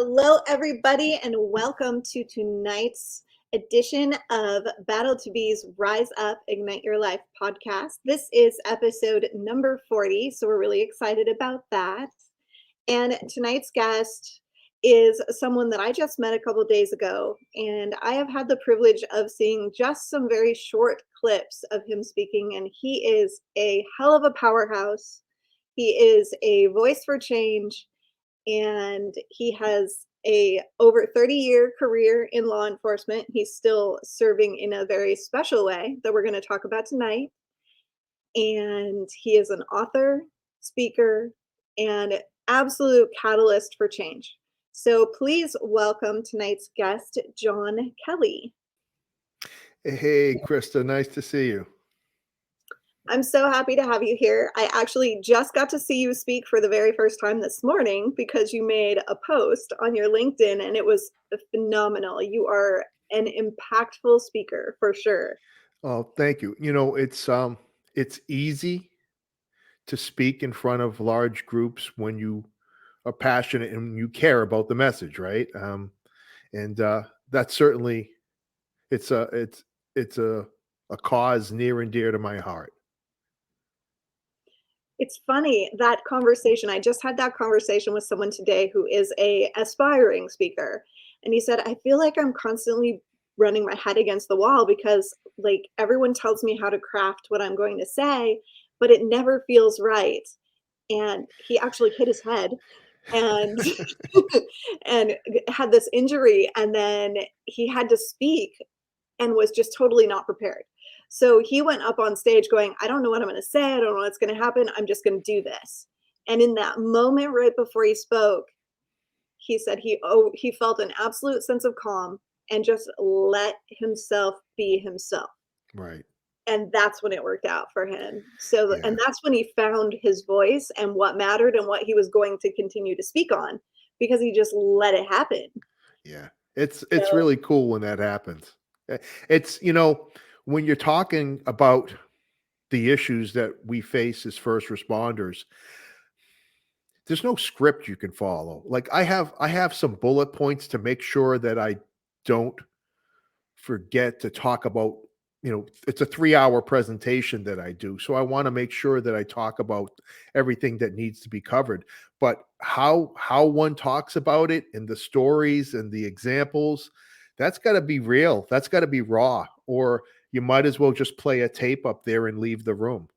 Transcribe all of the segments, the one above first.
Hello, everybody, and welcome to tonight's edition of Battle to Be's Rise Up, Ignite Your Life podcast. This is episode number 40, so we're really excited about that. And tonight's guest is someone that I just met a couple days ago, and I have had the privilege of seeing just some very short clips of him speaking, and he is a hell of a powerhouse. He is a voice for change, and he has a over 30-year career in law enforcement. He's still serving in a very special way that we're going to talk about tonight. And he is an author, speaker, and absolute catalyst for change. So please welcome tonight's guest, John Kelly. Hey, Krista, nice to see you. I'm so happy to have you here. I actually just got to see you speak for the very first time this morning because you made a post on your LinkedIn and it was phenomenal. You are an impactful speaker for sure. Oh, thank you. It's easy to speak in front of large groups when you are passionate and you care about the message, right? And That's certainly it's a cause near and dear to my heart. It's funny, that conversation, I just had that conversation with someone today who is a aspiring speaker. And he said, I feel like I'm constantly running my head against the wall because like everyone tells me how to craft what I'm going to say, but it never feels right. And he actually hit his head and and had this injury, and then he had to speak and was just totally not prepared. So he went up on stage going, I don't know what I'm going to say. I don't know what's going to happen. I'm just going to do this. And in that moment, right before he spoke, he said he felt an absolute sense of calm and just let himself be himself. Right. And that's when it worked out for him. So, Yeah. and that's when he found his voice and what mattered and what he was going to continue to speak on, because he just let it happen. Yeah. It's really cool when that happens. It's, when you're talking about the issues that we face as first responders, there's no script you can follow. Like I have some bullet points to make sure that I don't forget to talk about, it's a 3-hour presentation that I do. So I want to make sure that I talk about everything that needs to be covered. But how one talks about it and the stories and the examples, that's got to be real. That's got to be raw, or you might as well just play a tape up there and leave the room.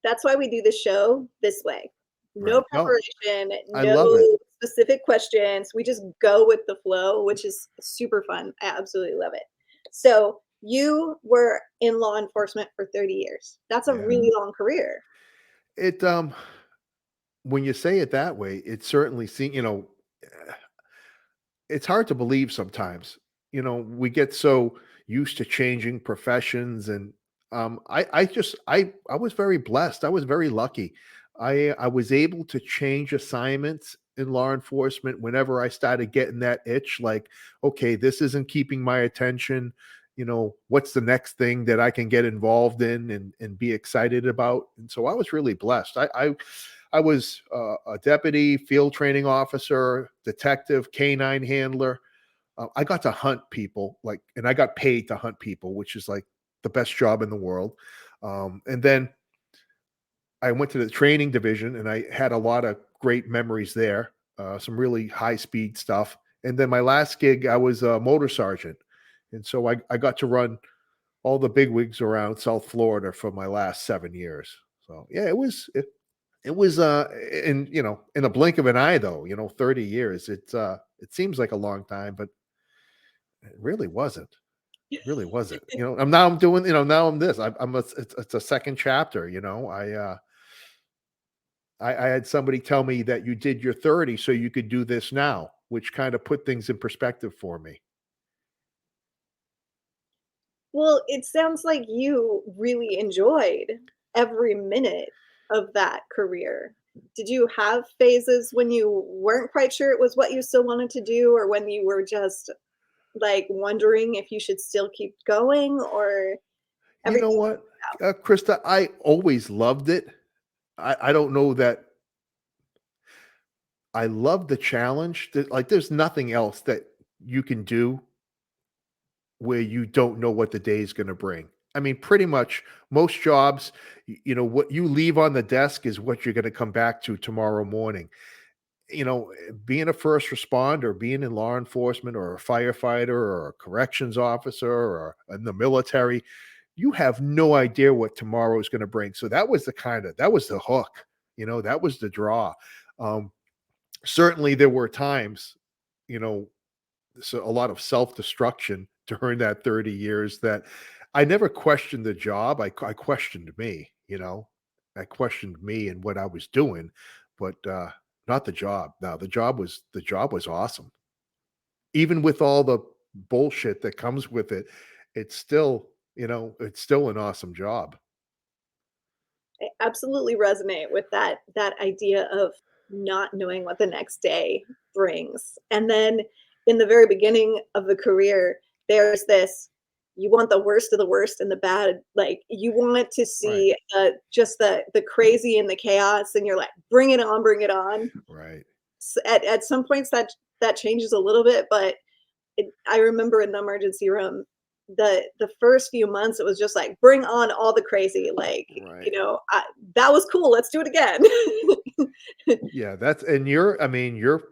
That's why we do the show this way. No Right. No, preparation, I love it. no specific questions. We just go with the flow, which is super fun. I absolutely love it. So you were in law enforcement for 30 years. That's a Yeah. really long career. It When you say it that way, it certainly it's hard to believe sometimes. We get so used to changing professions, and I was very blessed. I was very lucky. I was able to change assignments in law enforcement whenever I started getting that itch, like, okay, this isn't keeping my attention. What's the next thing that I can get involved in and be excited about? And so I was really blessed. I was a deputy, field training officer, detective, canine handler. I got to hunt people, and I got paid to hunt people, which is like the best job in the world. And then I went to the training division, and I had a lot of great memories there, some really high speed stuff. And then my last gig, I was a motor sergeant. And so I got to run all the bigwigs around South Florida for my last 7 years. So yeah, it was in a blink of an eye, though. 30 years. It seems like a long time, but it really wasn't. It really wasn't. I'm doing, now I'm this. It's a second chapter. I had somebody tell me that you did your 30 so you could do this now, which kind of put things in perspective for me. Well, it sounds like you really enjoyed every minute of that career. Did you have phases when you weren't quite sure it was what you still wanted to do, or when you were just like wondering if you should still keep going, or You know everything? what, Krista, I always loved it. I don't know that I love the challenge that, like, there's nothing else that you can do where you don't know what the day is gonna bring. I mean, pretty much most jobs, what you leave on the desk is what you're gonna come back to tomorrow morning. Being a first responder, being in law enforcement or a firefighter or a corrections officer or in the military, you have no idea what tomorrow is gonna bring. So that was the hook, that was the draw. Um, Certainly there were times, you know, so a lot of self-destruction during that 30 years that I never questioned the job. I questioned me, I questioned me and what I was doing, but not the job. No, the job was awesome. Even with all the bullshit that comes with it, it's still an awesome job. I absolutely resonate with that idea of not knowing what the next day brings. And then in the very beginning of the career, there's this, you want the worst of the worst and the bad. Like you want to Right. see just the crazy and the chaos, and you're like, bring it on, bring it on. Right. At some points that changes a little bit, but I remember in the emergency room, the first few months, it was just like, bring on all the crazy, like, Right. that was cool. Let's do it again. Yeah, that's and you're I mean, you're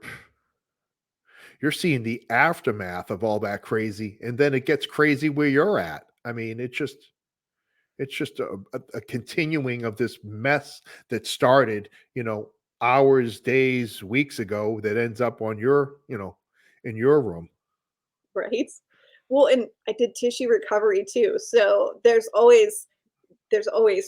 seeing the aftermath of all that crazy, and then it gets crazy where you're at. I mean, it's just a continuing of this mess that started, hours, days, weeks ago that ends up on in your room. Right. Well, and I did tissue recovery too. So there's always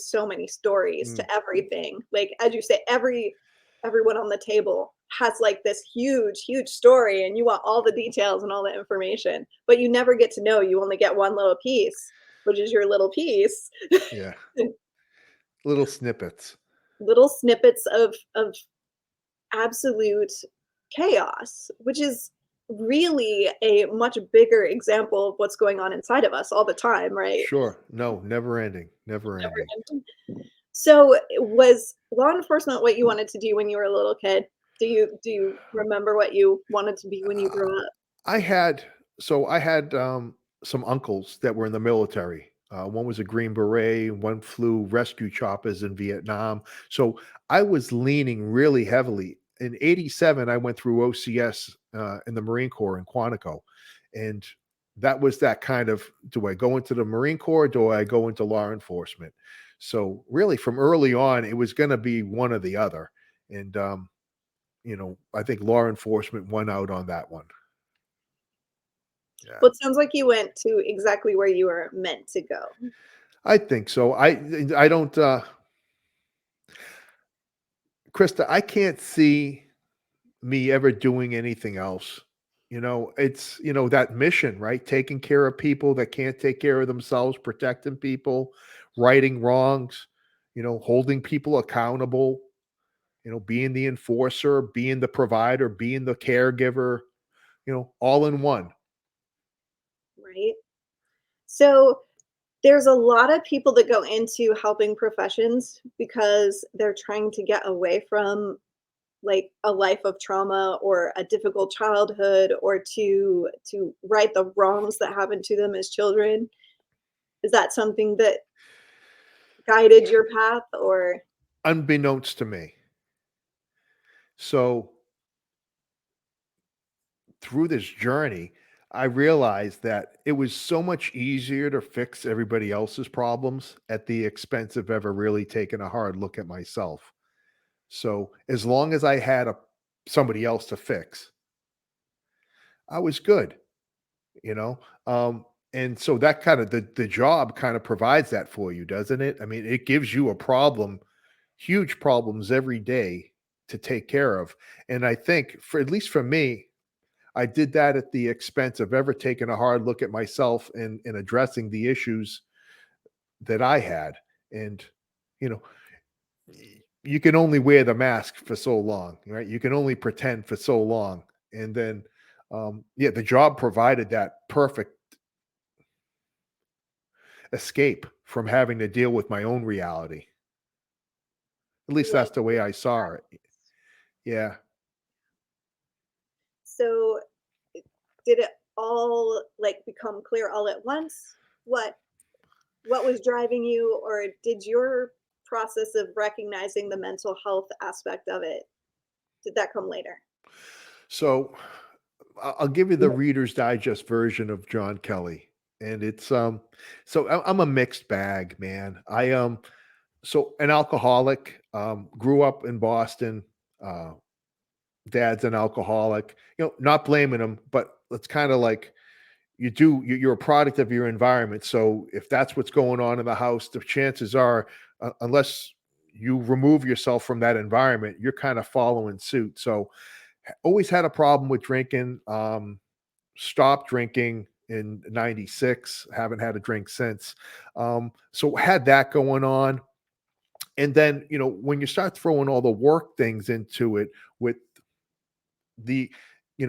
so many stories Mm, to everything. Like as you say, everyone on the table has like this huge, huge story, and you want all the details and all the information, but you never get to know. You only get one little piece, which is your little piece. yeah, little snippets. Little snippets of absolute chaos, which is really a much bigger example of what's going on inside of us all the time, right? Sure. No, never ending, never Never ending. ending. So, was law enforcement what you wanted to do when you were a little kid? Do you remember what you wanted to be when you grew up? I had I had some uncles that were in the military. One was a Green Beret, one flew rescue choppers in Vietnam. So I was leaning really heavily. In '87, I went through OCS in the Marine Corps in Quantico, and that was that kind of, do I go into the Marine Corps? Do I go into law enforcement? So really, from early on, it was going to be one or the other, and I think law enforcement won out on that one. Yeah. Well, it sounds like you went to exactly where you were meant to go. I think so. I don't, Krista, I can't see me ever doing anything else. It's, that mission, right? Taking care of people that can't take care of themselves, protecting people, righting wrongs, holding people accountable, being the enforcer, being the provider, being the caregiver, all in one. Right? So, there's a lot of people that go into helping professions because they're trying to get away from like a life of trauma or a difficult childhood, or to right the wrongs that happened to them as children. Is that something that guided your path, or Unbeknownst to me. So through this journey, I realized that it was so much easier to fix everybody else's problems at the expense of ever really taking a hard look at myself. So as long as I had somebody else to fix, I was good, you know. And so that kind of the job kind of provides that for you, doesn't it? I mean, it gives you a problem, huge problems every day to take care of. And I think for at least for me, I did that at the expense of ever taking a hard look at myself and addressing the issues that I had. And, you know, you can only wear the mask for so long, right? You can only pretend for so long. And then, yeah, the job provided that perfect escape from having to deal with my own reality. At I least love that's the way I saw it. Yeah. So did it all like become clear all at once? What what was driving you, or did your process of recognizing the mental health aspect of it, did that come later? So I'll give you the Reader's Digest version of John Kelly, and it's so I'm a mixed bag, man. So an alcoholic, grew up in Boston. Uh, Dad's an alcoholic. Not blaming him, but it's kind of like you're a product of your environment. So if that's what's going on in the house, the chances are, unless you remove yourself from that environment, you're kind of following suit. So always had a problem with drinking. Stopped drinking in '96. Haven't had a drink since. So had that going on. And then, when you start throwing all the work things into it with the,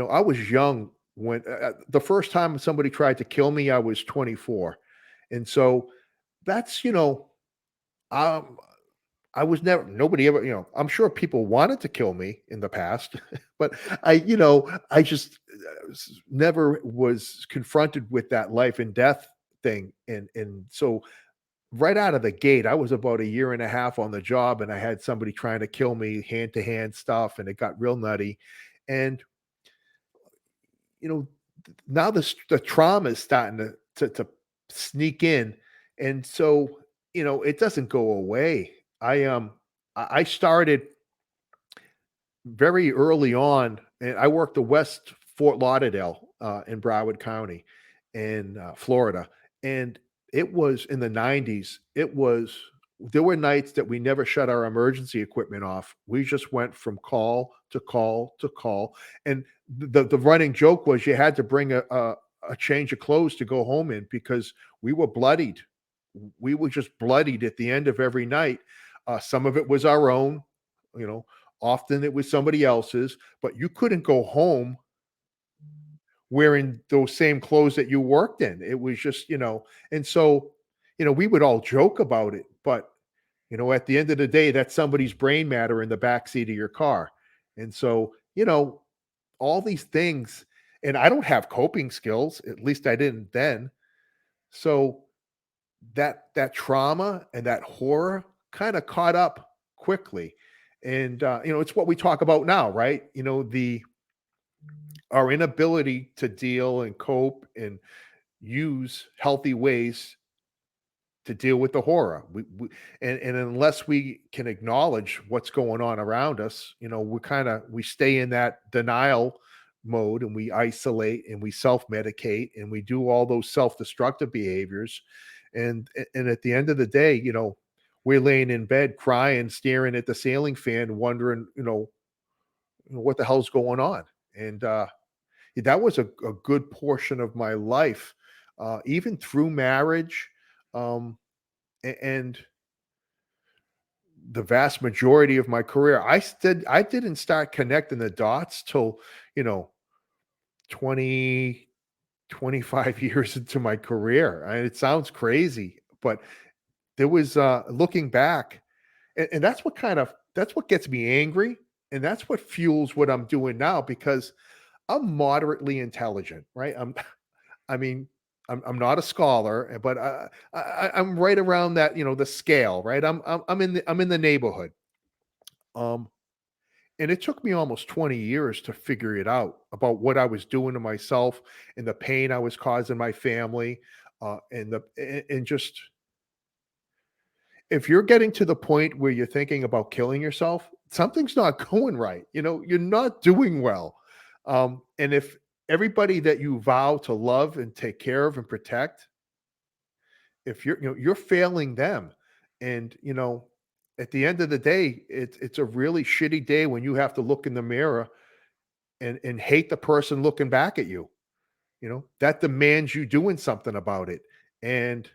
I was young when the first time somebody tried to kill me, I was 24. And so that's, um, I was never, nobody ever, I'm sure people wanted to kill me in the past, but I just never was confronted with that life and death thing. And so right out of the gate, I was about a year and a half on the job and I had somebody trying to kill me, hand to hand stuff, and it got real nutty. And, you know, now the trauma is starting to sneak in. And so, it doesn't go away. I started very early on, and I worked the West Fort Lauderdale, in Broward County in, Florida, and it was in the '90s. There were nights that we never shut our emergency equipment off. We just went from call to call to call, and the running joke was you had to bring a change of clothes to go home in because we were bloodied. We were just bloodied at the end of every night. Some of it was our own, you know, often it was somebody else's, but you couldn't go home wearing those same clothes that you worked in. It was just, and so, we would all joke about it, but at the end of the day, that's somebody's brain matter in the backseat of your car. And so, all these things, and I don't have coping skills, at least I didn't then. So that trauma and that horror kind of caught up quickly. And it's what we talk about now, right? The our inability to deal and cope and use healthy ways to deal with the horror. And unless we can acknowledge what's going on around us, we stay in that denial mode and we isolate and we self-medicate and we do all those self-destructive behaviors. And at the end of the day, we're laying in bed crying, staring at the ceiling fan, wondering, what the hell's going on. And that was a good portion of my life, even through marriage. Um, and the vast majority of my career, I didn't start connecting the dots till, you know, 20, 25 years into my career. It sounds crazy, but there was looking back, and that's what gets me angry, and that's what fuels what I'm doing now because I'm moderately intelligent, right? I mean, I'm not a scholar, but I'm right around that, the scale, right? I'm in the neighborhood. Um, and it took me almost 20 years to figure it out about what I was doing to myself and the pain I was causing my family, and just if you're getting to the point where you're thinking about killing yourself, something's not going right. You're not doing well. And if everybody that you vow to love and take care of and protect, if you're failing them, and at the end of the day, it's a really shitty day when you have to look in the mirror and hate the person looking back at you. That demands you doing something about it. And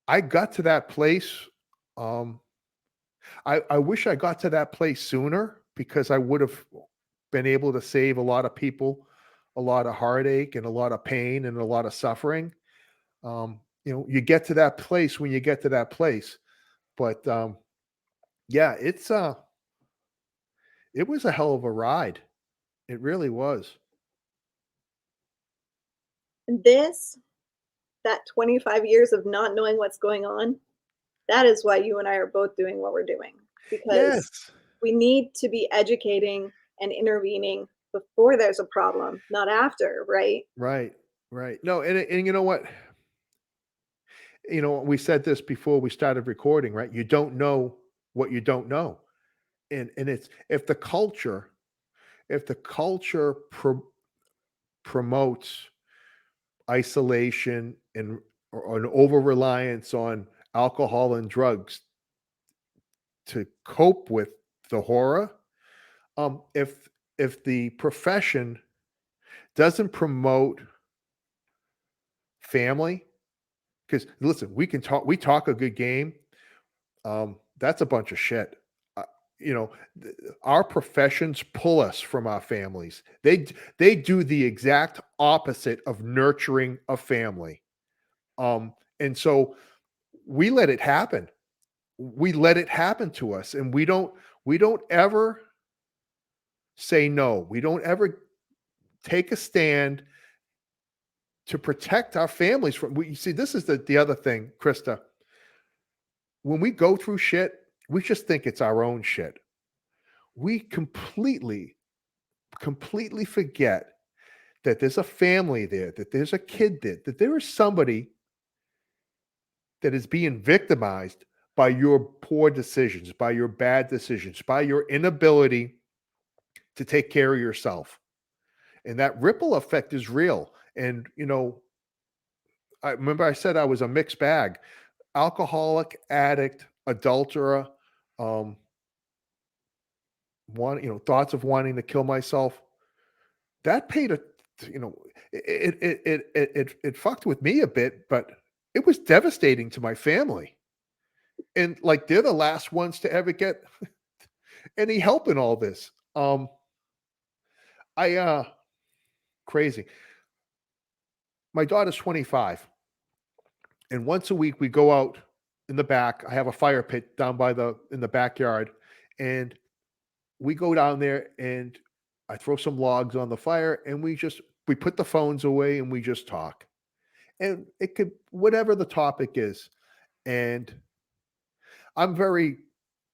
I got to that place. Um, I wish I got to that place sooner because I would have been able to save a lot of people, a lot of heartache and a lot of pain and a lot of suffering. You get to that place when you get to that place. But yeah, it was a hell of a ride. It really was. This, that 25 years of not knowing what's going on, that is why you and I are both doing what we're doing, because Yes. we need to be educating and intervening before there's a problem, not after, right? Right. Right. No, and you know what? We said this before we started recording, right? You don't know what you don't know. And it's if the culture promotes isolation or an over reliance on alcohol and drugs to cope with the horror, if the profession doesn't promote family, because listen, we talk a good game. That's a bunch of shit. Uh, our professions pull us from our families. They do the exact opposite of nurturing a family. And so we let it happen. We let it happen to us, and we don't ever say no. We don't ever take a stand to protect our families from. You see, this is the other thing, Krista. When we go through shit, we just think it's our own shit. We completely forget that there's a family there, that there's a kid there, that there is somebody that is being victimized by your poor decisions, by your bad decisions, by your inability to take care of yourself. And that ripple effect is real. And, I remember I said I was a mixed bag: alcoholic, addict, adulterer, um, thoughts of wanting to kill myself. That paid a you know, it fucked with me a bit, but it was devastating to my family. And like they're the last ones to ever get any help in all this. I crazy. My daughter's 25, and once a week we go out in the back. I have a fire pit down by the in the backyard, and we go down there and I throw some logs on the fire and we put the phones away and we just talk. And it could whatever the topic is. And I'm very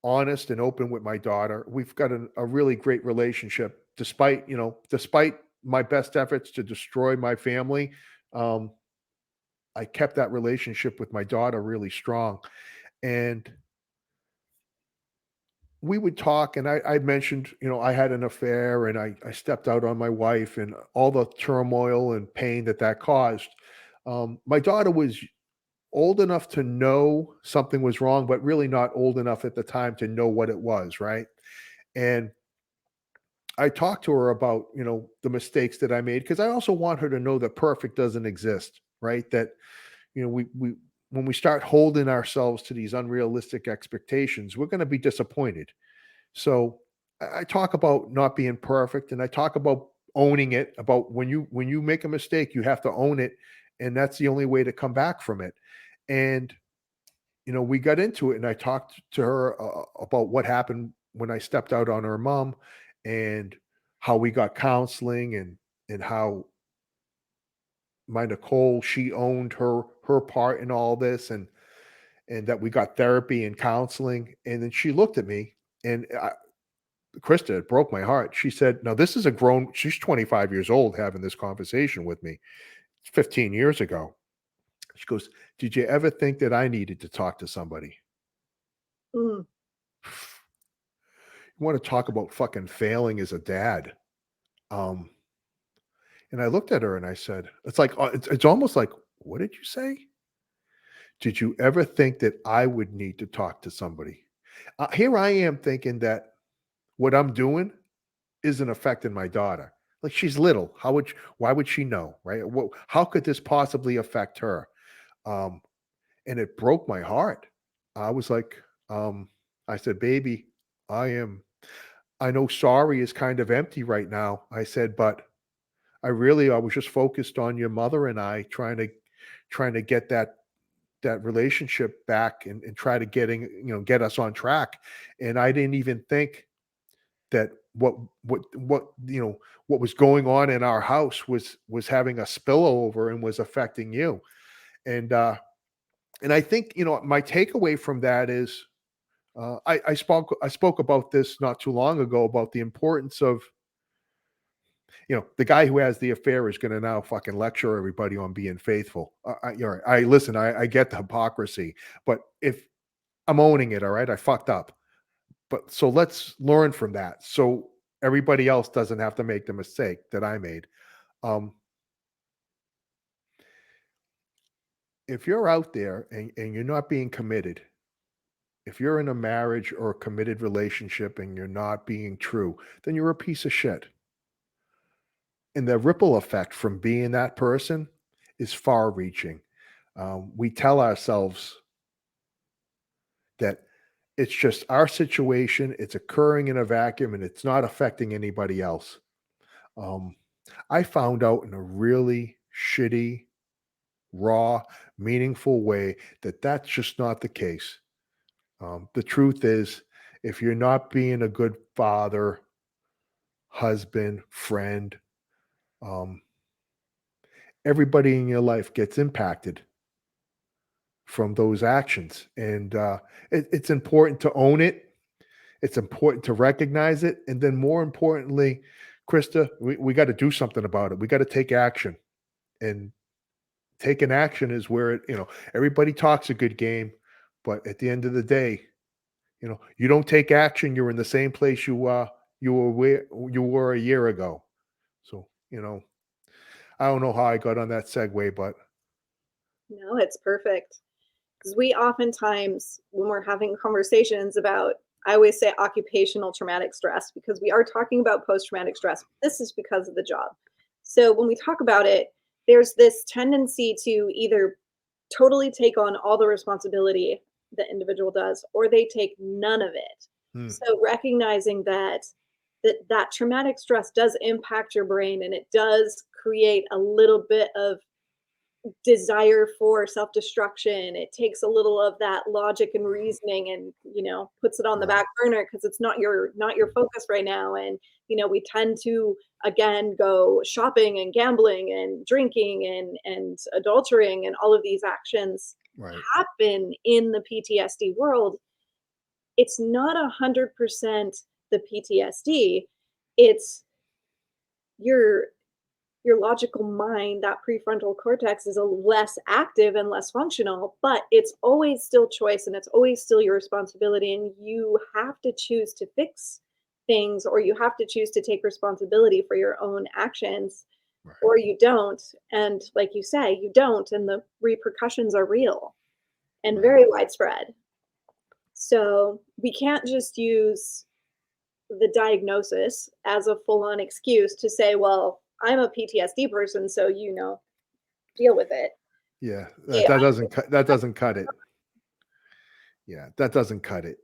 honest and open with my daughter. We've got a really great relationship despite my best efforts to destroy my family. Um, I kept that relationship with my daughter really strong. And we would talk, and I mentioned, I had an affair and I stepped out on my wife and all the turmoil and pain that caused. My daughter was old enough to know something was wrong, but really not old enough at the time to know what it was, right? And I talked to her about, the mistakes that I made because I also want her to know that perfect doesn't exist, right? That, we when we start holding ourselves to these unrealistic expectations, we're going to be disappointed. So I talk about not being perfect, and I talk about owning it. About when you make a mistake, you have to own it, and that's the only way to come back from it. And we got into it, and I talked to her about what happened when I stepped out on her mom, and how we got counseling, and how my Nicole, she owned her part in all this, and that we got therapy and counseling. And then she looked at me, and Krista, it broke my heart. She said, "Now this is she's 25 years old having this conversation with me 15 years ago." She goes, "Did you ever think that I needed to talk to somebody?" Mm. You want to talk about fucking failing as a dad? Um, and I looked at her and I said, "It's like it's almost like, what did you say? Did you ever think that I would need to talk to somebody?" Here I am thinking that what I'm doing isn't affecting my daughter. Like, she's little. Why would she know, right? How could this possibly affect her? Um, and it broke my heart. I was like, I said, "Baby, I know sorry is kind of empty right now." I said, "But I was just focused on your mother and I trying to get that relationship back, and try to get us on track. And I didn't even think that what was going on in our house was having a spillover and was affecting you. And and I think, my takeaway from that is, I spoke about this not too long ago about the importance of, the guy who has the affair is going to now fucking lecture everybody on being faithful. I listen, I get the hypocrisy, but if I'm owning it, all right, I fucked up. But so let's learn from that, so everybody else doesn't have to make the mistake that I made. Um, if you're out there and you're not being committed, if you're in a marriage or a committed relationship and you're not being true, then you're a piece of shit. And the ripple effect from being that person is far reaching. We tell ourselves that it's just our situation, it's occurring in a vacuum, and it's not affecting anybody else. Um, I found out in a really shitty, raw, meaningful way that that's just not the case. The truth is, if you're not being a good father, husband, friend, um, everybody in your life gets impacted from those actions. And it's important to own it. It's important to recognize it. And then, more importantly, Krista, we got to do something about it. We got to take action. And taking action is where everybody talks a good game. But at the end of the day, you don't take action, you're in the same place you were where you were a year ago. So, I don't know how I got on that segue, but No, it's perfect. Because we oftentimes, when we're having conversations about, I always say occupational traumatic stress because we are talking about post traumatic stress. This is because of the job. So when we talk about it, there's this tendency to either totally take on all the responsibility the individual does, or they take none of it. hmm, So recognizing that traumatic stress does impact your brain and it does create a little bit of desire for self-destruction. It takes a little of that logic and reasoning and, puts it on the right, back burner because it's not your focus right now. And, we tend to again go shopping and gambling and drinking and adultering, and all of these actions right, happen in the PTSD world. It's not 100% the PTSD. It's your your logical mind, that prefrontal cortex is a less active and less functional, but it's always still choice and it's always still your responsibility. And you have to choose to fix things, or you have to choose to take responsibility for your own actions, right, or you don't. And like you say, you don't, and the repercussions are real and right. very widespread. So we can't just use the diagnosis as a full on excuse to say, well, I'm a PTSD person, so, deal with it. Yeah, that Yeah, that doesn't cut that doesn't cut it. Yeah, that doesn't cut it.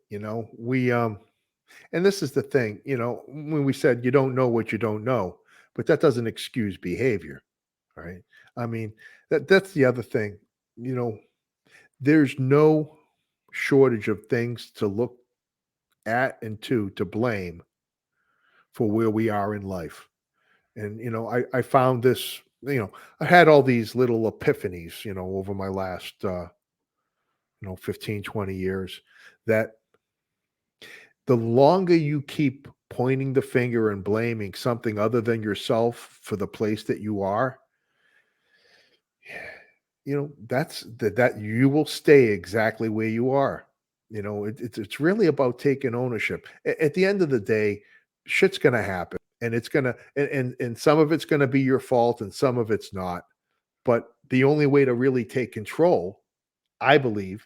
And this is the thing, when we said you don't know what you don't know, but that doesn't excuse behavior, right? I mean, that's the other thing. You know, there's no shortage of things to look at and to blame for where we are in life. And I found this, I had all these little epiphanies, over my last 15, 20 years, that the longer you keep pointing the finger and blaming something other than yourself for the place that you are, that you will stay exactly where you are. It's really about taking ownership. At the end of the day, shit's gonna happen, and it's gonna and some of it's gonna be your fault, and some of it's not. But the only way to really take control, I believe,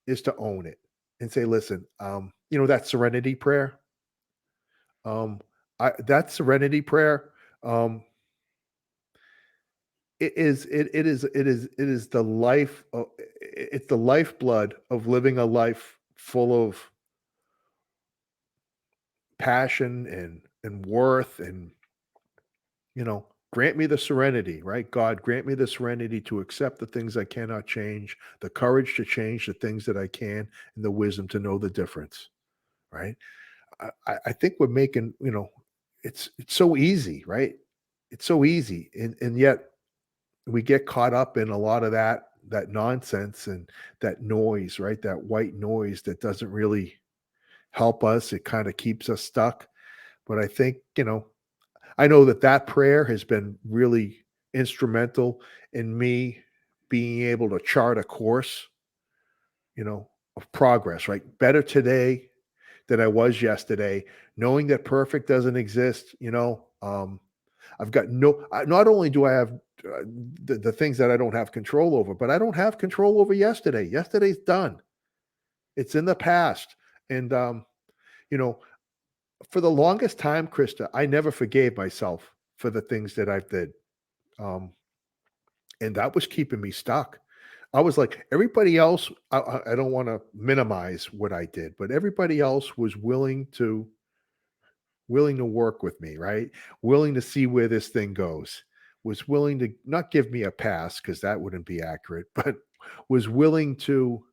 is to own it and say, "Listen, that serenity prayer, that serenity prayer, um, it is the it's the lifeblood of living a life full of passion and worth, and grant me the serenity, right? God, grant me the serenity to accept the things I cannot change, the courage to change the things that I can, and the wisdom to know the difference, right? I think we're making, it's so easy, right? It's so easy, and yet we get caught up in a lot of that nonsense and that noise, right? That white noise that doesn't really help us. It kind of keeps us stuck. But I think, I know that that prayer has been really instrumental in me being able to chart a course, of progress, right? Better today than I was yesterday, knowing that perfect doesn't exist, I've got not only do I have the things that I don't have control over, but I don't have control over yesterday. Yesterday's done. It's in the past. And, you know, for the longest time, Krista, I never forgave myself for the things that I did. Um, and that was keeping me stuck. I was like, everybody else, I don't want to minimize what I did, but everybody else was willing to work with me, right? Willing to see where this thing goes. Was willing to not give me a pass because that wouldn't be accurate, but was willing to,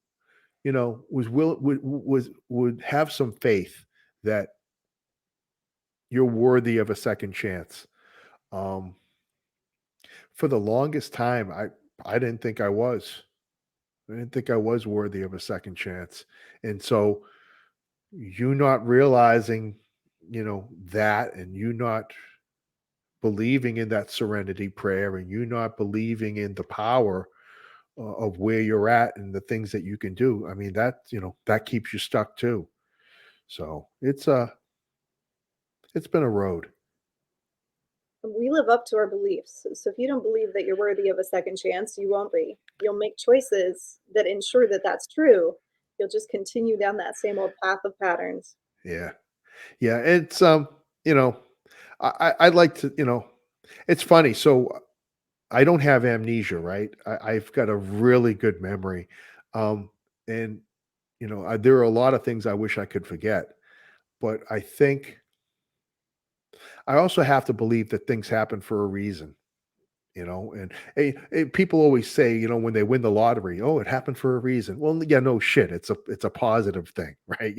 would have some faith that you're worthy of a second chance. Um, for the longest time, I didn't think I was. I didn't think I was worthy of a second chance. And so you not realizing, that and you not believing in that serenity prayer and you not believing in the power of where you're at and the things that you can do. I mean, that keeps you stuck too. So it's been a road. We live up to our beliefs. So if you don't believe that you're worthy of a second chance, you won't be. You'll make choices that ensure that that's true. You'll just continue down that same old path of patterns. Yeah. Yeah. It's you know, I'd like to, it's funny. So I don't have amnesia, right? I've got a really good memory. And there are a lot of things I wish I could forget, but I think I also have to believe that things happen for a reason. And people always say, when they win the lottery, oh, it happened for a reason. Well, yeah, no shit. It's a positive thing, right?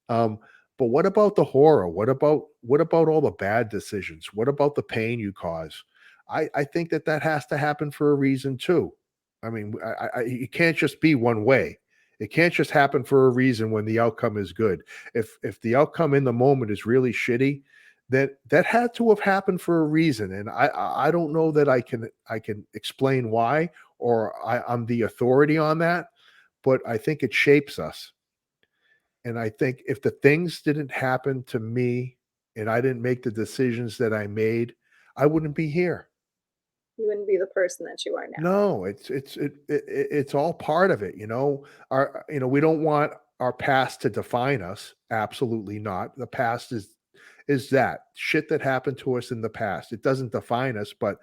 Um, but what about the horror? What about all the bad decisions? What about the pain you cause? I think that has to happen for a reason too. I mean, it can't just be one way. It can't just happen for a reason when the outcome is good. If the outcome in the moment is really shitty, then that had to have happened for a reason. And I don't know that I can explain why, or I'm the authority on that, but I think it shapes us. And I think if the things didn't happen to me and I didn't make the decisions that I made, I wouldn't be here. You wouldn't be the person that you are now. No, it's all part of it, we don't want our past to define us. Absolutely not. The past is that shit that happened to us in the past. It doesn't define us, but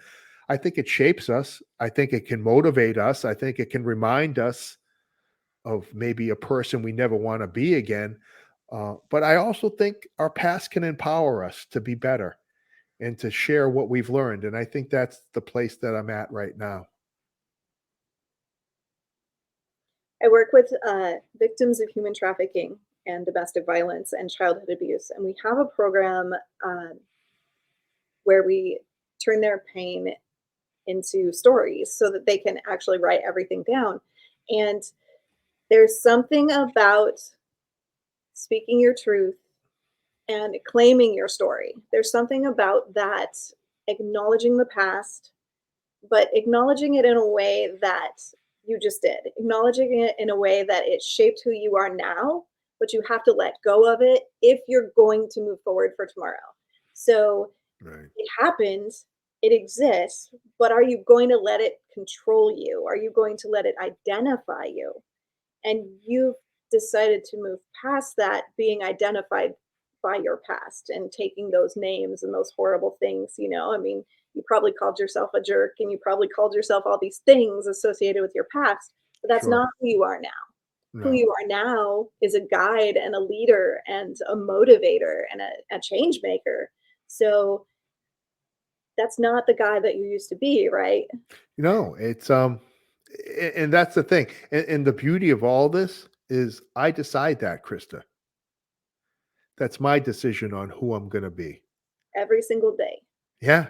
I think it shapes us. I think it can motivate us. I think it can remind us of maybe a person we never want to be again. But I also think our past can empower us to be better and to share what we've learned. And I think that's the place that I'm at right now. I work with victims of human trafficking and domestic violence and childhood abuse. And we have a program where we turn their pain into stories so that they can actually write everything down. And there's something about speaking your truth and claiming your story. There's something about that acknowledging the past, but acknowledging it in a way that you just did, acknowledging it in a way that it shaped who you are now, but you have to let go of it if you're going to move forward for tomorrow. So Right. it happened, it exists, but are you going to let it control you? Are you going to let it identify you? And you've decided to move past that being identified by your past and taking those names and those horrible things. I mean, you probably called yourself a jerk and you probably called yourself all these things associated with your past, but that's Sure. not who you are now. Who No. you are now is a guide and a leader and a motivator and a change maker. So that's not the guy that you used to be, right? It's and that's the thing. And the beauty of all this is I decide that, Krista. That's my decision on who I'm gonna be. every single day. Yeah.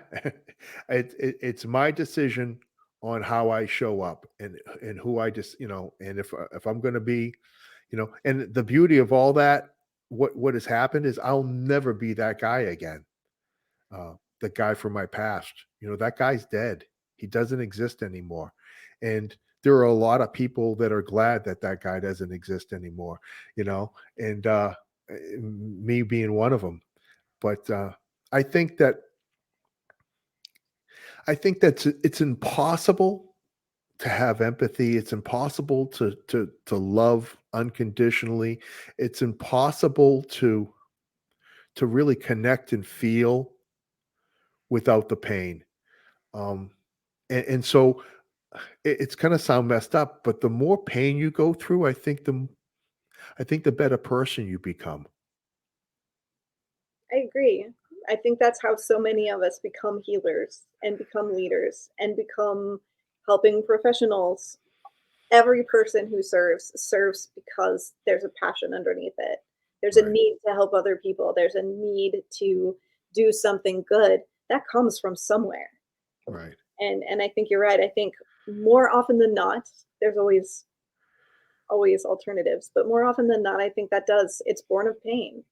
It's my decision on how I show up and who I just, and if I'm gonna be, and the beauty of all that, what has happened is I'll never be that guy again. The guy from my past, that guy's dead. He doesn't exist anymore. And there are a lot of people that are glad that that guy doesn't exist anymore, and me being one of them. But I think that it's impossible to have empathy. It's impossible to love unconditionally. It's impossible to really connect and feel without the pain. Um, and so it's gonna sound messed up, but the more pain you go through, I think the better person you become. I agree. I think that's how so many of us become healers and become leaders and become helping professionals. Every person who serves because there's a passion underneath it. There's a Right, need to help other people. There's a need to do something good that comes from somewhere. right. And I think you're right. I think more often than not, there's always alternatives, but more often than not, I think that does. It's born of pain.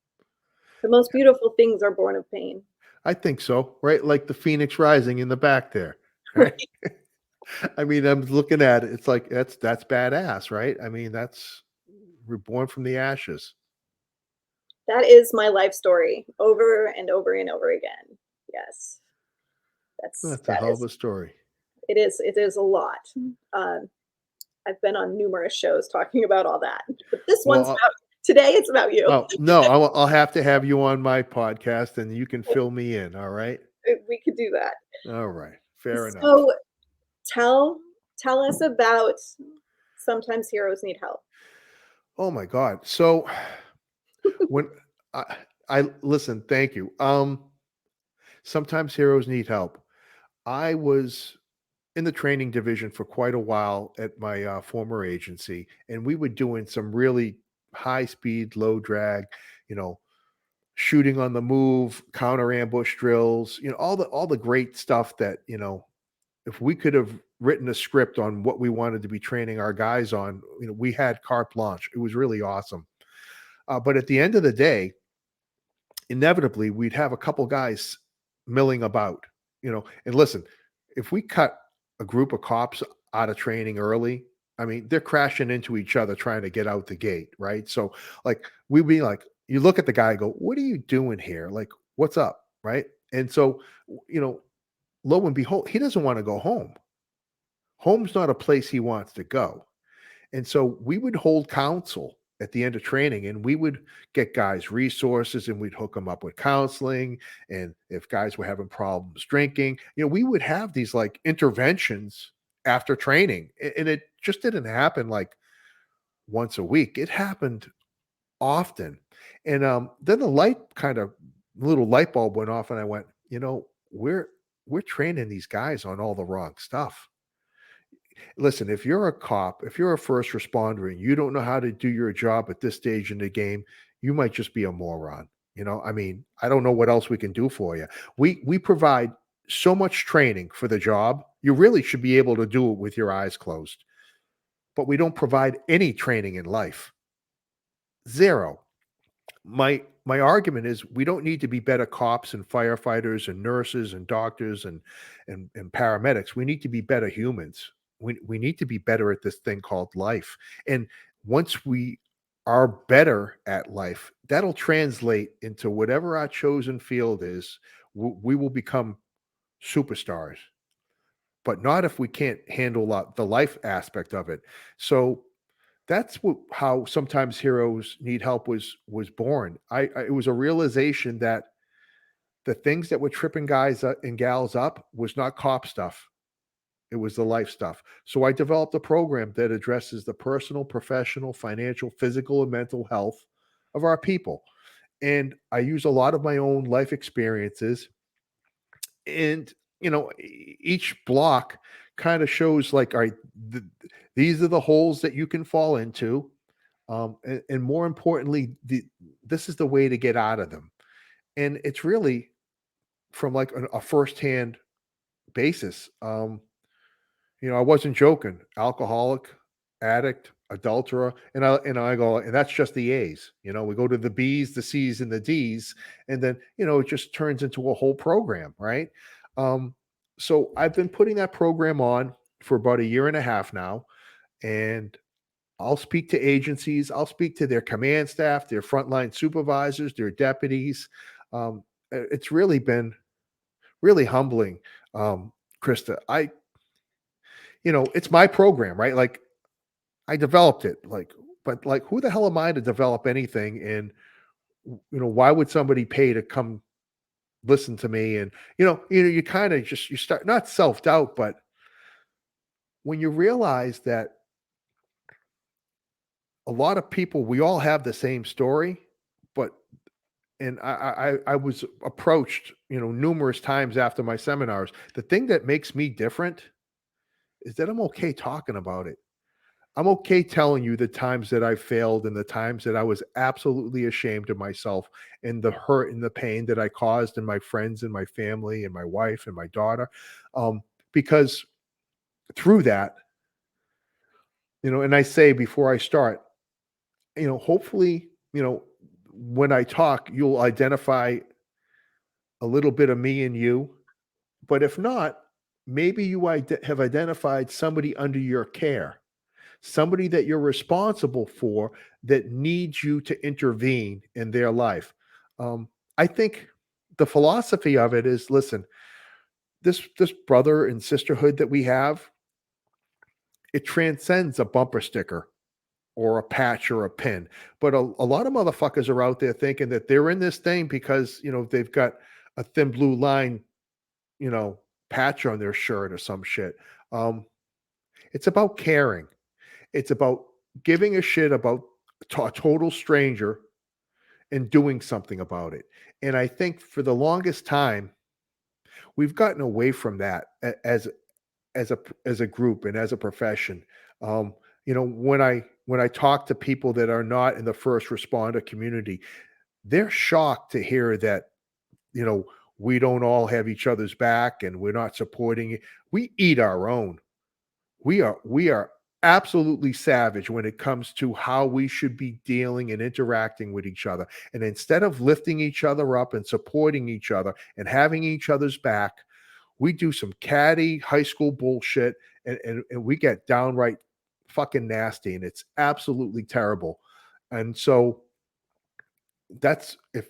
The most beautiful things are born of pain. I think so, right? Like the phoenix rising in the back there, right? Right. I mean, I'm looking at it, it's like that's badass, right? I mean, that's we're born from the ashes. That is my life story over and over and over again. Yes. That's a That hell of is a story. it is a lot. Um, I've been on numerous shows talking about all that, but this one's Well, about today. It's about you. well, no, I'll have to have you on my podcast and you can fill me in, all right? We could do that. All right, fair enough. So tell tell us about sometimes heroes need help. Oh my god. So when I listen, thank you. Sometimes heroes need help. I was in the training division for quite a while at my former agency, and we were doing some really high speed, low drag, you know, shooting on the move, counter ambush drills, all the great stuff that, if we could have written a script on what we wanted to be training our guys on, we had carte blanche. It was really awesome. But at the end of the day, inevitably we'd have a couple guys milling about, and listen, if we cut a group of cops out of training early, I mean, they're crashing into each other trying to get out the gate, right? So, like, we'd be like, you look at the guy, go, what are you doing here? Like, what's up, right? And so, lo and behold, he doesn't want to go home. Home's not a place he wants to go. And so we would hold counsel at the end of training and we would get guys resources and we'd hook them up with counseling. And if guys were having problems drinking, we would have these like interventions after training. And it just didn't happen like once a week. It happened often. And then the little light bulb went off and I went, we're training these guys on all the wrong stuff. Listen, if you're a cop, if you're a first responder and you don't know how to do your job at this stage in the game, you might just be a moron. I mean, I don't know what else we can do for you. We provide so much training for the job. You really should be able to do it with your eyes closed. But we don't provide any training in life. Zero. My argument is we don't need to be better cops and firefighters and nurses and doctors and paramedics. We need to be better humans. We need to be better at this thing called life. And once we are better at life, that'll translate into whatever our chosen field is. We will become superstars, but not if we can't handle the life aspect of it. So that's how sometimes heroes need help was born. It was a realization that the things that were tripping guys and gals up was not cop stuff. It was the life stuff. So I developed a program that addresses the personal, professional, financial, physical, and mental health of our people. And I use a lot of my own life experiences. And each block kind of shows like, all right, these are the holes that you can fall into, and more importantly, this is the way to get out of them. And it's really from like a firsthand basis. I wasn't joking. Alcoholic, addict, adulterer, and I go, and that's just the A's. We go to the B's, the C's, and the D's, and then it just turns into a whole program, right? Um, so I've been putting that program on for about a year and a half now, and I'll speak to agencies, I'll speak to their command staff, their frontline supervisors, their deputies. It's really been really humbling, Krista. It's my program, right? Like I developed it, but like, who the hell am I to develop anything? And why would somebody pay to come listen to me? And you kind of just you start not self doubt, but when you realize that a lot of people, we all have the same story, but and I was approached, numerous times after my seminars. The thing that makes me different is that I'm okay talking about it. I'm okay telling you the times that I failed and the times that I was absolutely ashamed of myself and the hurt and the pain that I caused in my friends and my family and my wife and my daughter. Because through that, and I say before I start, hopefully, when I talk, you'll identify a little bit of me and you. But if not, maybe you have identified somebody under your care, somebody that you're responsible for that needs you to intervene in their life. I think the philosophy of it is, listen, this brother and sisterhood that we have, it transcends a bumper sticker or a patch or a pin. But a lot of motherfuckers are out there thinking that they're in this thing because they've got a thin blue line, you know, patch on their shirt or some shit. Um, it's about caring. It's about giving a shit about a total stranger and doing something about it. And I think for the longest time, we've gotten away from that as a group and as a profession. Um, when I talk to people that are not in the first responder community, they're shocked to hear that you know we don't all have each other's back and we're not supporting it. We eat our own. We are absolutely savage when it comes to how we should be dealing and interacting with each other. And instead of lifting each other up and supporting each other and having each other's back, we do some catty high school bullshit, and we get downright fucking nasty, and it's absolutely terrible. And so that's, if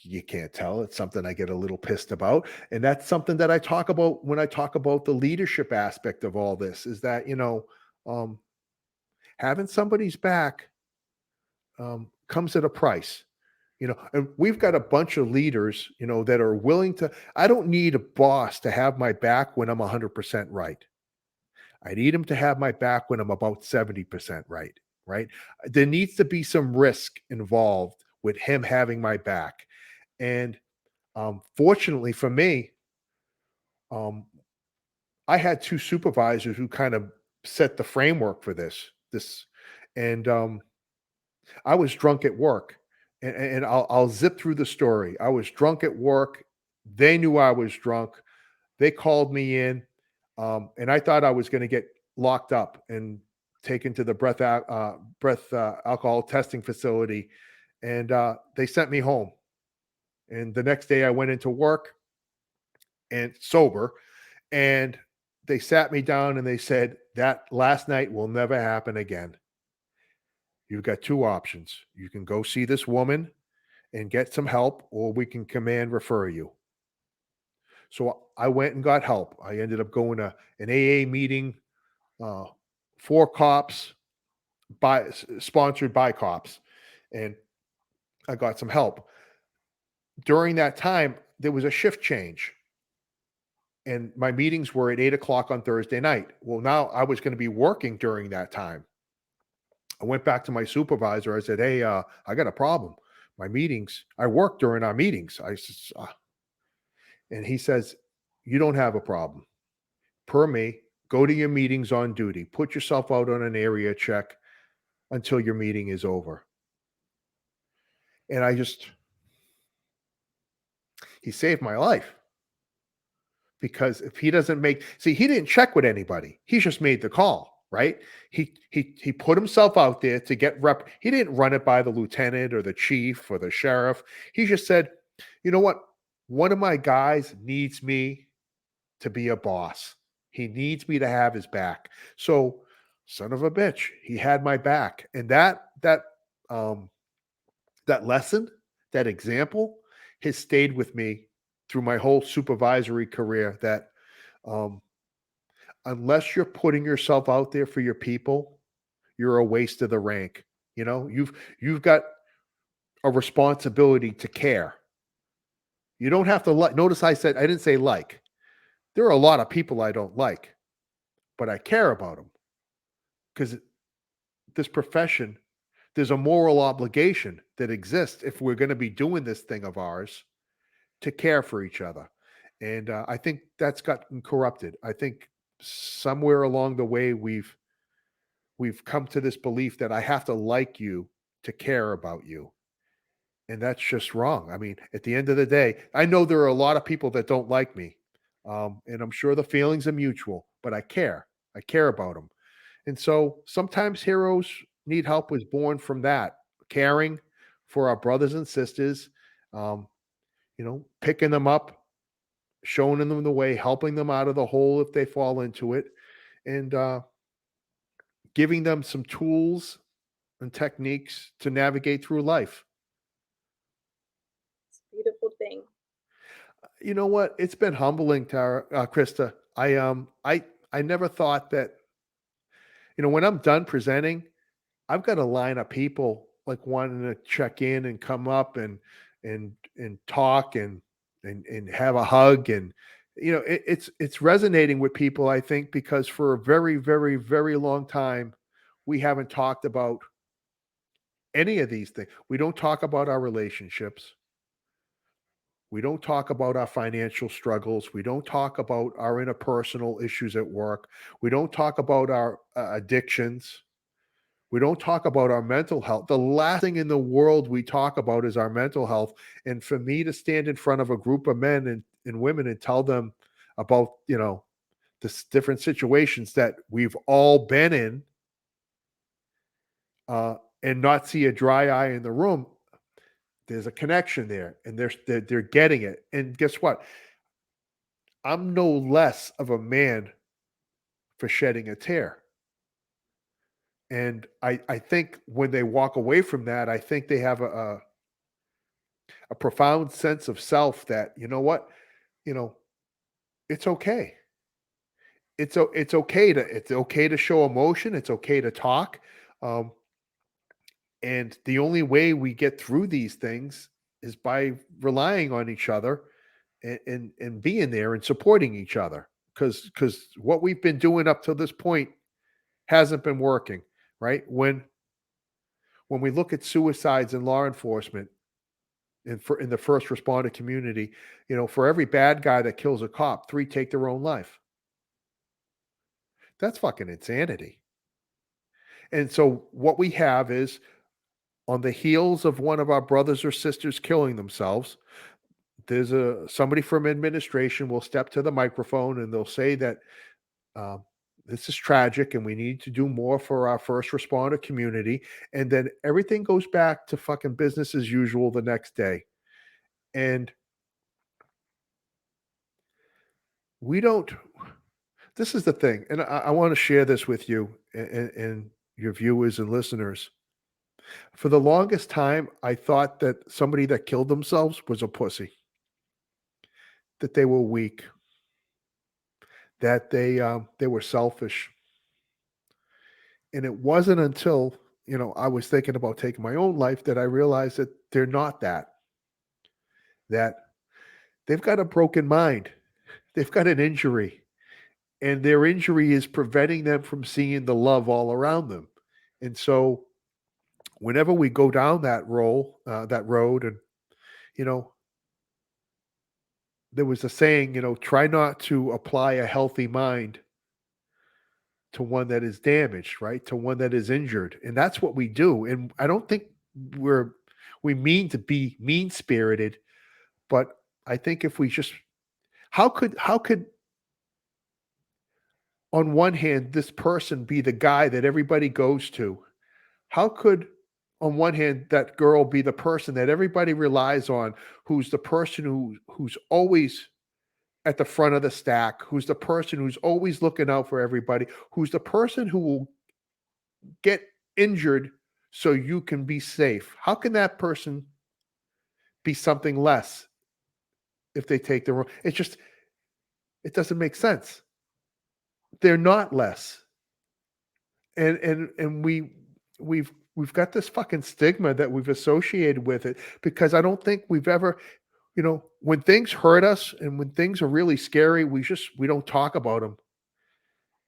you can't tell, it's something I get a little pissed about. And that's something that I talk about when I talk about the leadership aspect of all this, is that, um, having somebody's back comes at a price. And we've got a bunch of leaders, that are willing to. I don't need a boss to have my back when I'm 100% right. I need him to have my back when I'm about 70% right. Right. There needs to be some risk involved with him having my back. And fortunately for me, um, I had two supervisors who kind of set the framework for this, and I was drunk at work, and I'll zip through the story. I was drunk at work. They knew I was drunk. They called me in, and I thought I was going to get locked up and taken to the breath alcohol testing facility, and they sent me home. And the next day, I went into work and sober, and they sat me down and they said, "That last night will never happen again. You've got two options. You can go see this woman and get some help, or we can command refer you." So I went and got help. I ended up going to an AA meeting, uh, for cops, sponsored by cops, and I got some help. During that time, there was a shift change, and my meetings were at 8 o'clock on Thursday night. Well, now I was going to be working during that time. I went back to my supervisor. I said, "Hey, I got a problem. My meetings, I work during our meetings." And he says, "You don't have a problem. Per me, go to your meetings on duty. Put yourself out on an area check until your meeting is over." And he saved my life because if he doesn't see, he didn't check with anybody. He just made the call, right? He put himself out there to get rep. He didn't run it by the lieutenant or the chief or the sheriff. He just said, you know what? One of my guys needs me to be a boss. He needs me to have his back. So, son of a bitch, he had my back. And um that lesson, that example has stayed with me through my whole supervisory career that um unless you're putting yourself out there for your people, you're a waste of the rank. You know, you've got a responsibility to care. You don't have to like. Notice I didn't say like. There are a lot of people I don't like, but I care about them because this profession, there's a moral obligation that exists if we're going to be doing this thing of ours to care for each other. And I think that's gotten corrupted. I think somewhere along the way we've come to this belief that I have to like you to care about you. And that's just wrong. I mean, at the end of the day, I know there are a lot of people that don't like me. And I'm sure the feelings are mutual, but I care. I care about them. And so sometimes heroes need help was born from that caring for our brothers and sisters, um, picking them up, showing them the way, helping them out of the hole if they fall into it, and giving them some tools and techniques to navigate through life. It's a beautiful thing. You know what? It's been humbling, Tara, Krista. I never thought that. When I'm done presenting, I've got a line of people like wanting to check in and come up and talk and have a hug and it's resonating with people, I think, because for a very, very, very long time we haven't talked about any of these things. We don't talk about our relationships. We don't talk about our financial struggles. We don't talk about our interpersonal issues at work. We don't talk about our addictions. We don't talk about our mental health. The last thing in the world we talk about is our mental health. And for me to stand in front of a group of men and women and tell them about, the different situations that we've all been in, and not see a dry eye in the room, there's a connection there, and they're getting it. And guess what? I'm no less of a man for shedding a tear. And I think when they walk away from that, I think they have a profound sense of self that, you know what, you know, it's okay. It's okay to show emotion. It's okay to talk. Um, and the only way we get through these things is by relying on each other and being there and supporting each other. Because what we've been doing up to this point hasn't been working, right? When we look at suicides in law enforcement, in the first responder community, for every bad guy that kills a cop, 3 take their own life. That's fucking insanity. And so what we have is on the heels of one of our brothers or sisters killing themselves, there's somebody from administration will step to the microphone and they'll say that um, this is tragic and we need to do more for our first responder community. And then everything goes back to fucking business as usual the next day. And we don't, this is the thing. And I want to share this with you and your viewers and listeners. For the longest time, I thought that somebody that killed themselves was a pussy, that they were weak, that they were selfish. And it wasn't until, I was thinking about taking my own life that I realized that they're not that, that they've got a broken mind. They've got an injury, and their injury is preventing them from seeing the love all around them. And so whenever we go down that road, and, you know, there was a saying, try not to apply a healthy mind to one that is damaged, right? To one that is injured. And that's what we do. And I don't think we're we mean to be mean spirited, but I think if we just how could on one hand this person be the guy that everybody goes to? How could on one hand that girl be the person that everybody relies on, who's the person who's always at the front of the stack, who's the person who's always looking out for everybody, who's the person who will get injured so you can be safe? How can that person be something less if they take the wrong? It doesn't make sense. They're not less. And we've got this fucking stigma that we've associated with it, because I don't think we've ever, when things hurt us and when things are really scary, we don't talk about them.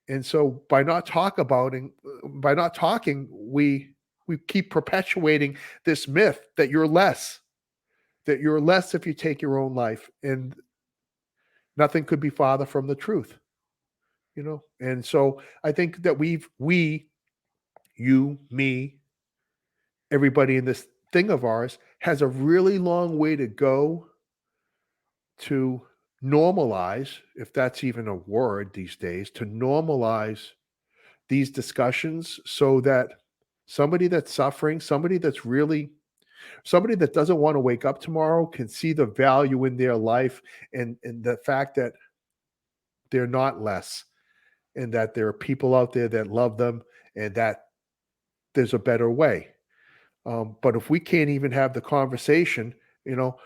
And so by not talking, we keep perpetuating this myth that you're less if you take your own life, and nothing could be farther from the truth. And so I think that you, me, everybody in this thing of ours has a really long way to go to normalize, if that's even a word these days, to normalize these discussions, so that somebody that's suffering, somebody that doesn't want to wake up tomorrow, can see the value in their life, and the fact that they're not less, and that there are people out there that love them, and that there's a better way. But if we can't even have the conversation, you know,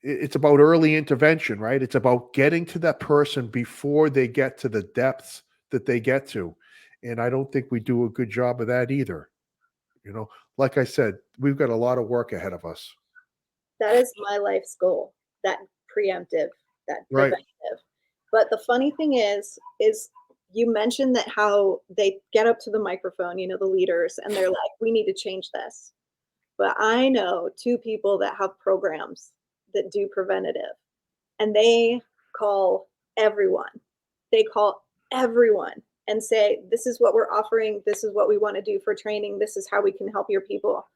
it's about early intervention, right? It's about getting to that person before they get to the depths that they get to. And I don't think we do a good job of that either. You know, like I said, we've got a lot of work ahead of us. That is my life's goal, that preemptive, that Right. preventative. But the funny thing is you mentioned that how they get up to the microphone, the leaders, and they're like, we need to change this. But I know two people that have programs that do preventative, and they call everyone. They call everyone and say, this is what we're offering. This is what we want to do for training. This is how we can help your people.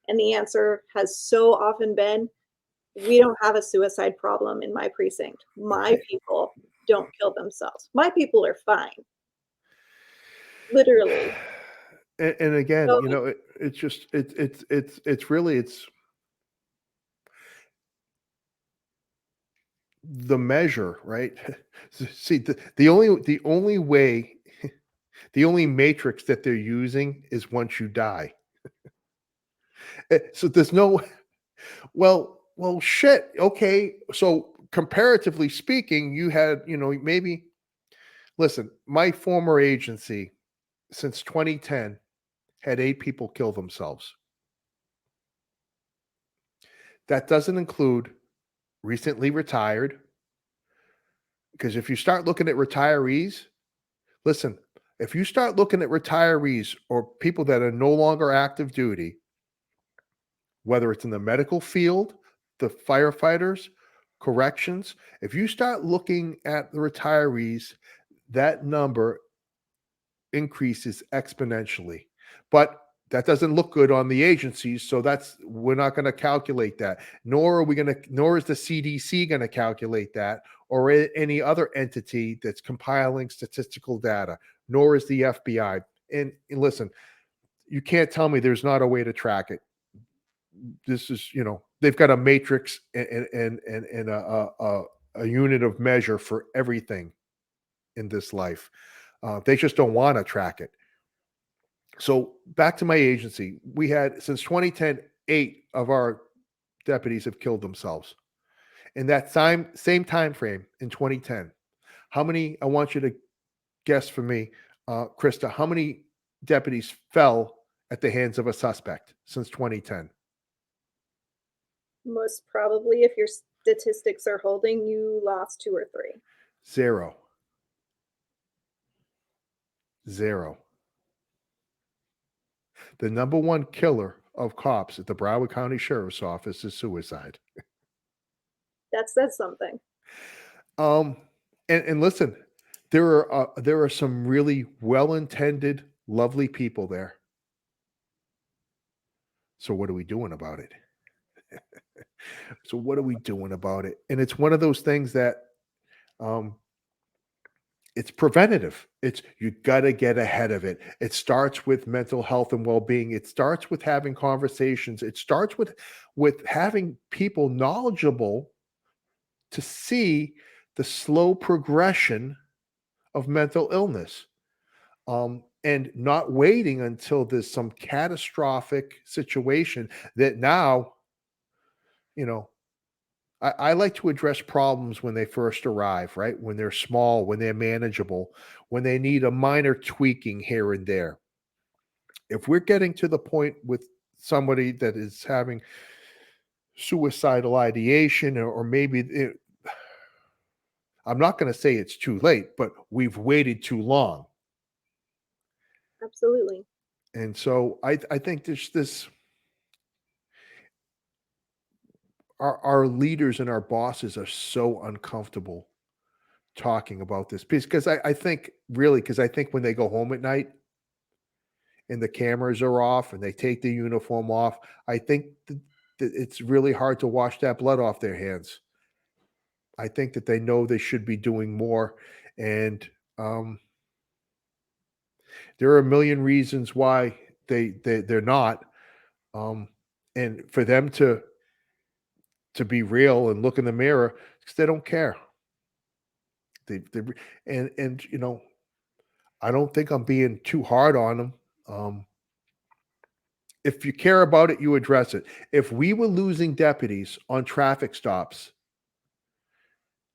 And the answer has so often been, we don't have a suicide problem in my precinct. My people don't kill themselves. My people are fine, literally. And again, So it's just it's really it's the measure, right? See, the only way, the only matrix that they're using is once you die. So there's no, well, shit. Okay, so comparatively speaking, you had, maybe, listen, my former agency since 2010 had 8 people kill themselves. That doesn't include recently retired, because if you start looking at retirees, listen, if you start looking at retirees or people that are no longer active duty, whether it's in the medical field, the firefighters, corrections, if you start looking at the retirees, that number increases exponentially. But that doesn't look good on the agencies, so we're not going to calculate that. Nor is the CDC going to calculate that, or any other entity that's compiling statistical data, nor is the FBI. And listen, you can't tell me there's not a way to track it. This is, they've got a matrix and a unit of measure for everything in this life. They just don't want to track it. So back to my agency, we had since 2010, 8 of our deputies have killed themselves. In that same time frame in 2010, how many? I want you to guess for me, Krista. How many deputies fell at the hands of a suspect since 2010? most probably, if your statistics are holding, you lost 2 or 3. Zero. Zero. The number one killer of cops at the Broward County Sheriff's Office is suicide. That says something. Um, and listen, there are some really well-intended, lovely people there. So what are we doing about it? So what are we doing about it? And it's one of those things that um, it's preventative. It's you got to get ahead of it. It starts with mental health and well-being. It starts with having conversations. It starts with having people knowledgeable to see the slow progression of mental illness. And not waiting until there's some catastrophic situation that now, you know, I like to address problems when they first arrive, right? When they're small, when they're manageable, when they need a minor tweaking here and there. If we're getting to the point with somebody that is having suicidal ideation, or maybe I'm not going to say it's too late, but we've waited too long. Absolutely. And so I think there's this our leaders and our bosses are so uncomfortable talking about this piece because I think really because I think when they go home at night and the cameras are off and they take the uniform off, I think that it's really hard to wash that blood off their hands. I think that they know they should be doing more, and there are a million reasons why they're not. Um, and for them to be real and look in the mirror, because they don't care. They and I don't think I'm being too hard on them. If you care about it, you address it. If we were losing deputies on traffic stops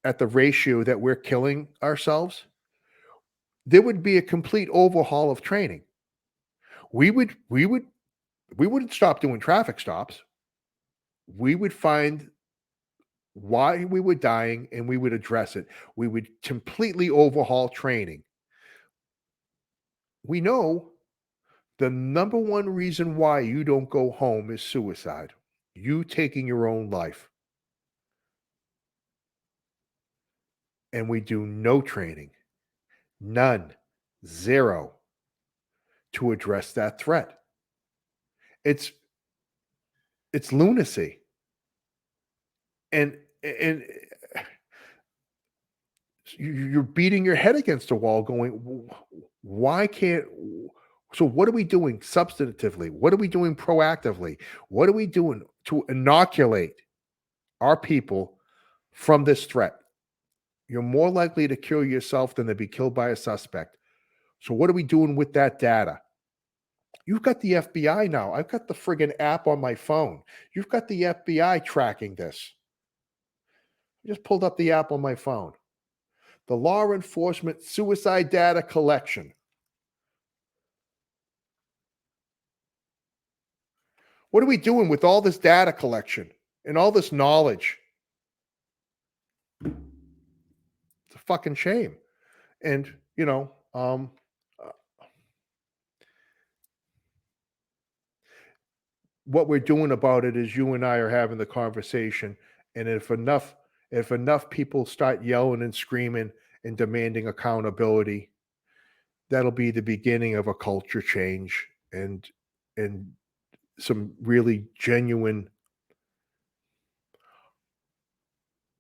at the ratio that we're killing ourselves, there would be a complete overhaul of training. We would we wouldn't stop doing traffic stops. We would find why we were dying and we would address it. We would completely overhaul training. We know the number one reason why you don't go home is suicide. You taking your own life. And we do no training, none, zero to address that threat. It's it's lunacy. And you're beating your head against a wall going, why can't so what are we doing substantively? What are we doing proactively? What are we doing to inoculate our people from this threat? You're more likely to kill yourself than to be killed by a suspect. So what are we doing with that data? You've got the FBI now. I've got the friggin' app on my phone. You've got the FBI tracking this. I just pulled up the app on my phone. The Law Enforcement Suicide Data Collection. What are we doing with all this data collection and all this knowledge? It's a fucking shame. And, uh, what we're doing about it is you and I are having the conversation. And if enough people start yelling and screaming and demanding accountability, that'll be the beginning of a culture change and some really genuine,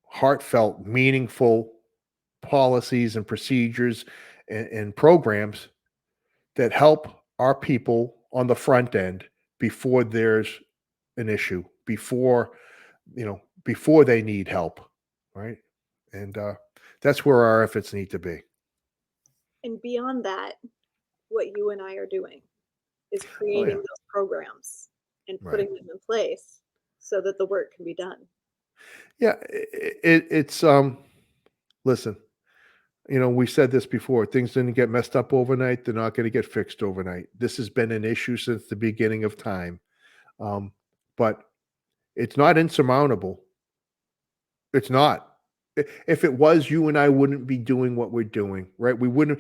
heartfelt, meaningful policies and procedures and programs that help our people on the front end before there's an issue, before they need help, right? And that's where our efforts need to be. And beyond that, what you and I are doing is Oh creating yeah, those programs and right. putting them in place so that the work can be done. Yeah, it's listen, we said this before. Things didn't get messed up overnight. They're not going to get fixed overnight. This has been an issue since the beginning of time. Um, but it's not insurmountable. It's not. If it was, you and I wouldn't be doing what we're doing, right? We wouldn't.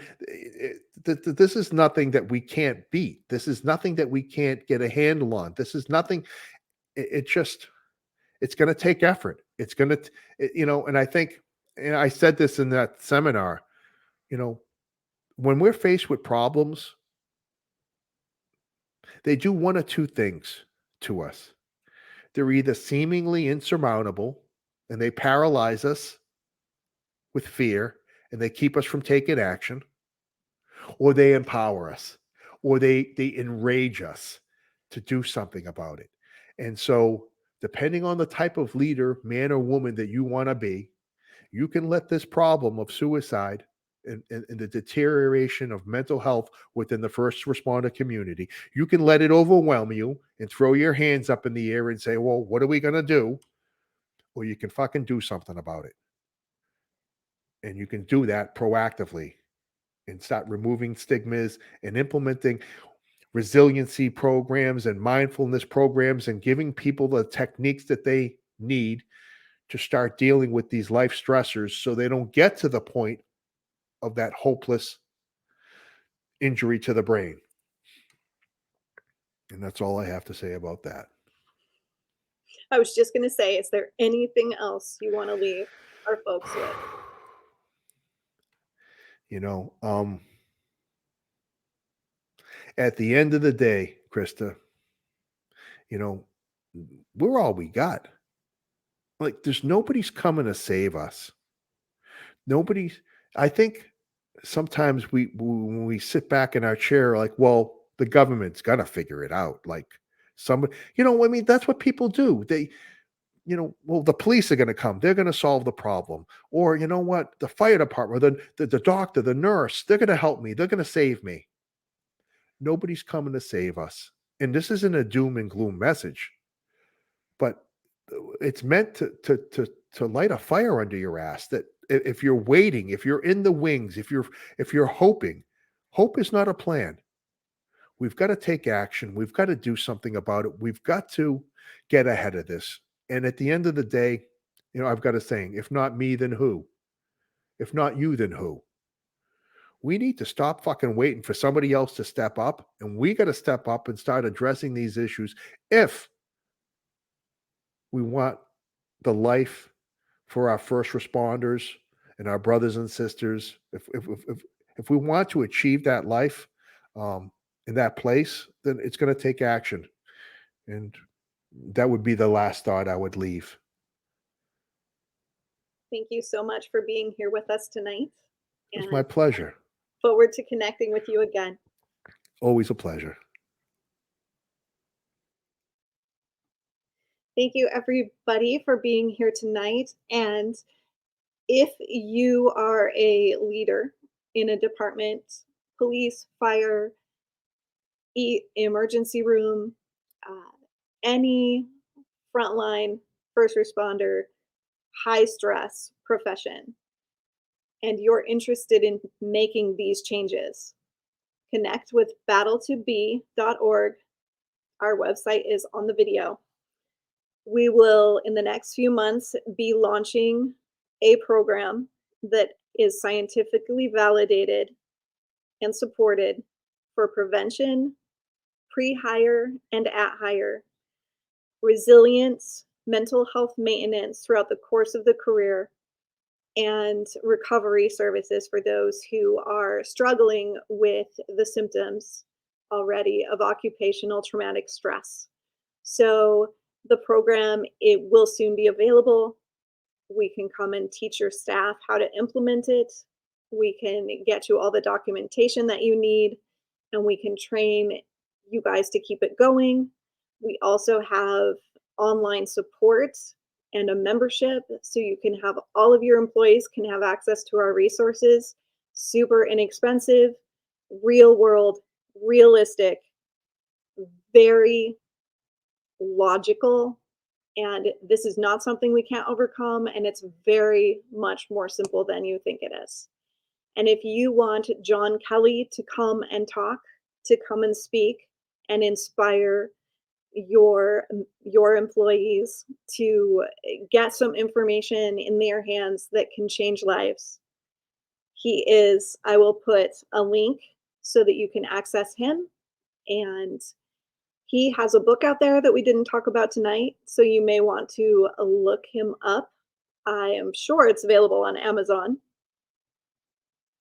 This is nothing that we can't beat. This is nothing that we can't get a handle on. This is nothing. It just, it's going to take effort. It's going to, and I think, and I said this in that seminar, you know, when we're faced with problems, they do one of two things. to us. They're either seemingly insurmountable and they paralyze us with fear and they keep us from taking action, or they empower us, or they enrage us to do something about it. And so, depending on the type of leader, man or woman that you want to be, you can let this problem of suicide and the deterioration of mental health within the first responder community, you can let it overwhelm you and throw your hands up in the air and say, well, what are we going to do? Or you can fucking do something about it. And you can do that proactively and start removing stigmas and implementing resiliency programs and mindfulness programs and giving people the techniques that they need to start dealing with these life stressors so they don't get to the point of that hopeless injury to the brain. And that's all I have to say about that. I was just going to say, is there anything else you want to leave our folks with? You know, at the end of the day, Krista, you know, we're all we got. Like, there's nobody's coming to save us. Nobody's, I think sometimes when we sit back in our chair, like, well, the government's gonna figure it out. Like, somebody, I mean, that's what people do. Well, the police are gonna come, they're gonna solve the problem. Or you know what, the fire department, the doctor, the nurse, they're gonna help me, they're gonna save me. Nobody's coming to save us. And this isn't a doom and gloom message, but it's meant to light a fire under your ass that if you're waiting, if you're in the wings, if you're hoping, hope is not a plan. We've got to take action. We've got to do something about it. We've got to get ahead of this. And at the end of the day, I've got a saying, if not me, then who? If not you, then who? We need to stop fucking waiting for somebody else to step up. And we got to step up and start addressing these issues if we want the life for our first responders and our brothers and sisters. If we want to achieve that life in that place, then it's going to take action. And that would be the last thought I would leave. Thank you so much for being here with us tonight. It's my pleasure. Forward to connecting with you again. Always a pleasure. Thank you, everybody, for being here tonight. And if you are a leader in a department, police, fire, emergency room, any frontline first responder, high stress profession, and you're interested in making these changes, connect with battle2be.org. Our website is on the video. We will, in the next few months, be launching a program that is scientifically validated and supported for prevention, pre-hire and at hire, resilience, mental health maintenance throughout the course of the career, and recovery services for those who are struggling with the symptoms already of occupational traumatic stress. So the program, it will soon be available. We can come and teach your staff how to implement it. We can get you all the documentation that you need, and we can train you guys to keep it going. We also have online support and a membership, so you can have all of your employees can have access to our resources. Super inexpensive, real world, realistic, very logical, and this is not something we can't overcome, and it's very much more simple than you think it is. And if you want John Kelly to come and talk, to come and speak and inspire your employees to get some information in their hands that can change lives, I will put a link so that you can access him. And he has a book out there that we didn't talk about tonight, so you may want to look him up. I am sure it's available on Amazon.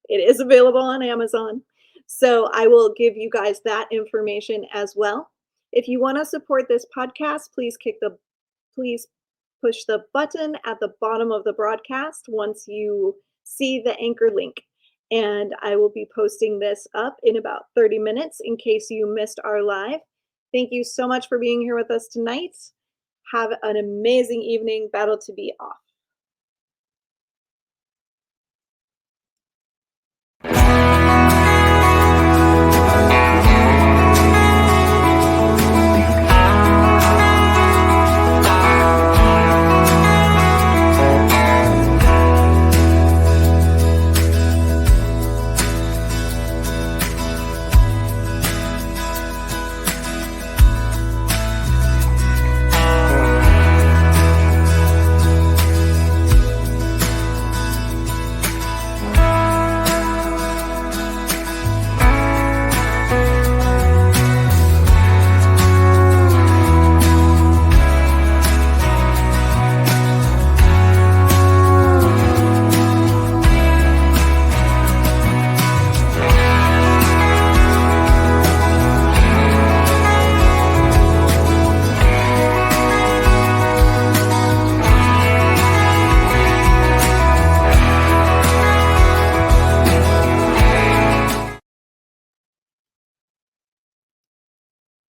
It is available on Amazon. So I will give you guys that information as well. If you want to support this podcast, please push the button at the bottom of the broadcast once you see the anchor link. And I will be posting this up in about 30 minutes in case you missed our live. Thank you so much for being here with us tonight. Have an amazing evening. Battle to be off.